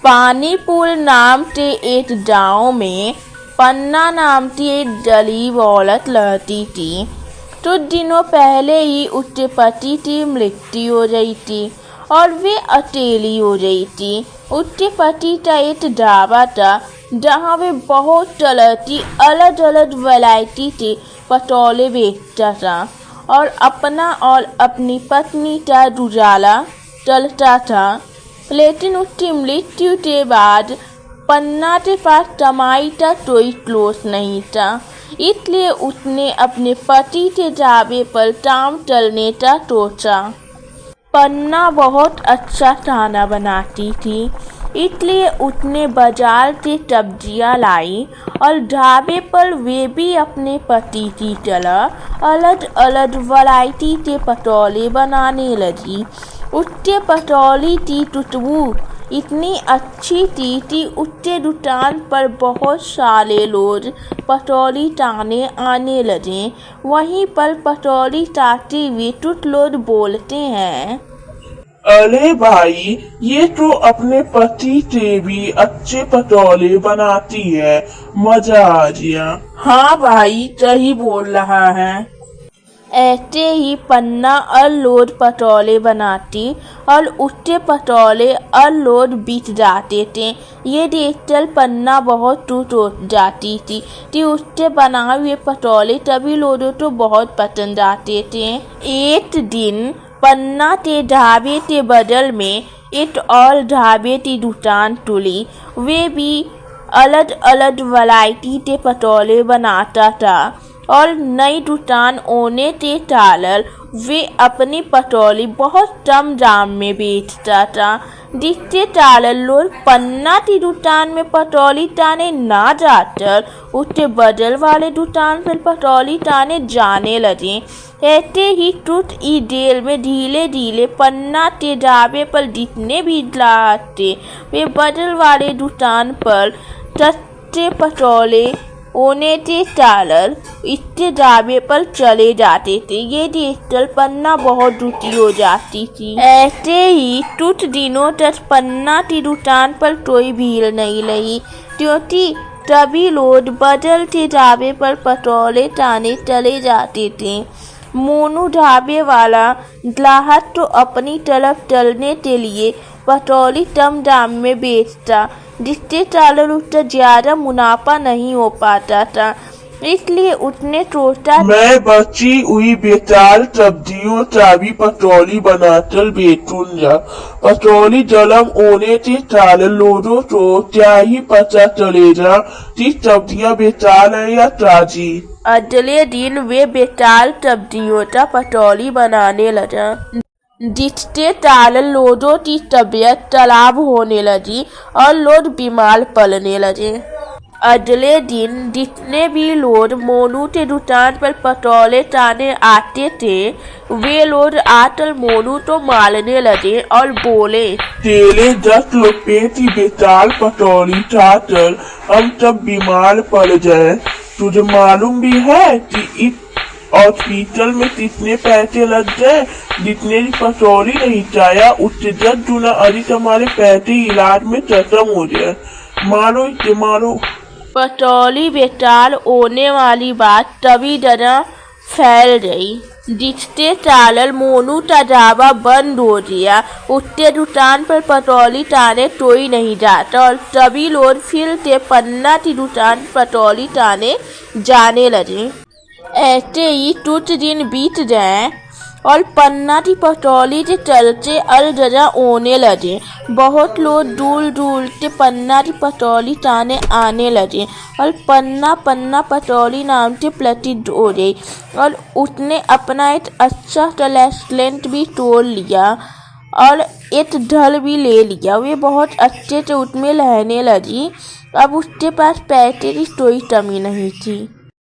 पानीपुर नाम के एक गांव में पन्ना नाम की एक गरीब औरत रहती थी। कुछ दिनों पहले ही उसके पति की मृत्यु हो गई थी और वे अकेली हो गई थी। उसके पति का एक ढाबा था जहाँ वे बहुत तरह की अलग अलग वैरायटी के पटोले बेचता था और अपना और अपनी पत्नी का गुजारा चलता था। लेकिन उसकी मृत्यु के बाद पन्ना के पास कमाई का कोई स्रोत नहीं था, इसलिए उसने अपने पति के ढाबे पर काम करने का सोचा। पन्ना बहुत अच्छा खाना बनाती थी, इसलिए उसने बाजार से सब्जियां लाई और ढाबे पर वे भी अपने पति की तरह अलग अलग वैरायटी के पटोले बनाने लगी। उसके पटोली की खुशबू इतनी अच्छी थी कि उसके दुकान पर बहुत सारे लोग पटोली खाने आने लगे। वहीं पर पटोली खाते हुए कुछ लोग बोलते हैं, अरे भाई, ये तो अपने पति से भी अच्छे पटोले बनाती है, मजा आ गया। हाँ भाई, सही बोल रहा है। ऐसे ही पन्ना और लोड पटोले बनाती और उसके पटोले और लोड बिक जाते थे। ये देखकर पन्ना बहुत खुश हो जाती थी कि उसके बनाए हुए पटोले सभी लोगों को बहुत पसंद आते थे। एक दिन पन्ना के ढाबे के बगल में एक और ढाबे की दुकान खुली। वे भी अलग अलग वैरायटी के पटोले बनाता था और नई दुकान होने के कारण वे अपनी पटोली बहुत कम दाम में बेचता था, जिसके कारण लोग पन्ना की दुकान में पटोली खाने ना जाकर उसके बगल वाले दुकान पर पटोली खाने जाने लगे। ऐसे ही कुछ ही देर में धीरे धीरे पन्ना के ढाबे पर जितने भी ग्राहक थे वे बगल वाले दुकान पर सस्ते पटोले होने के कारण इसके ढाबे पर चले जाते थे। ये देखकर पन्ना बहुत दुखी हो जाती थी। ऐसे ही कुछ दिनों तक पन्ना की दुकान पर कोई भीड़ नहीं रही, क्योंकि सभी लोग बगल के ढाबे पर पटोले खाने चले जाते थे। मोनू ढाबे वाला ग्राहक तो अपनी तरफ चलने के लिए पटोली कम दाम में बेचता, जिसके कारण उसका ज्यादा मुनाफा नहीं हो पाता था। इसलिए उसने सोचा, मैं बची हुई बेकार सब्जियों का भी पटोली बनाकर बेचूंगा। पटोली जलम होने के कारण लोगों को क्या ही पता चलेगा कि सब्जियां बेकार है या ताजी। अगले दिन वे बेकार सब्जियों का पटोली बनाने लगा, जिसके कारण लोगों की तबीयत खराब होने लगी और लोग बीमार पड़ने लगे। अगले दिन जितने भी लोग मोनू के दुकान पर पटोले खाने आते थे वे लोग आकर मोनू को मारने लगे और बोले, तेरे 10 रुपए की बेकार पटोली खाकर हम सब बीमार पड़ गए। तुझे मालूम भी है कि इस हॉस्पिटल में कितने पैसे लग गए? जितने की पटोली नहीं चाया उससे 10 गुना अधिक हमारे पैसे इलाज में खत्म हो गए। मारो इसे मारो। पटोली बेकार होने वाली बात तभी जगह फैल गई, जिसके कारण मोनू का ढाबा बंद हो गया। उसके दुकान पर पटोली खाने कोई नहीं जाता और सभी लोग फिर से पन्ना की दुकान पटोली खाने जाने लगे। ऐसे ही कुछ दिन बीत गए और पन्ना की पटोली के चलते हर जगह होने लगे। बहुत लोग दूर दूर से पन्ना की पटोली खाने आने लगे और पन्ना पटोली नाम से प्रसिद्ध हो गई और उसने अपना एक अच्छा रेस्टोरेंट भी तोड़ लिया और एक घर भी ले लिया। वे बहुत अच्छे से उसमें रहने लगी। अब उसके पास पैसे की कोई कमी नहीं थी।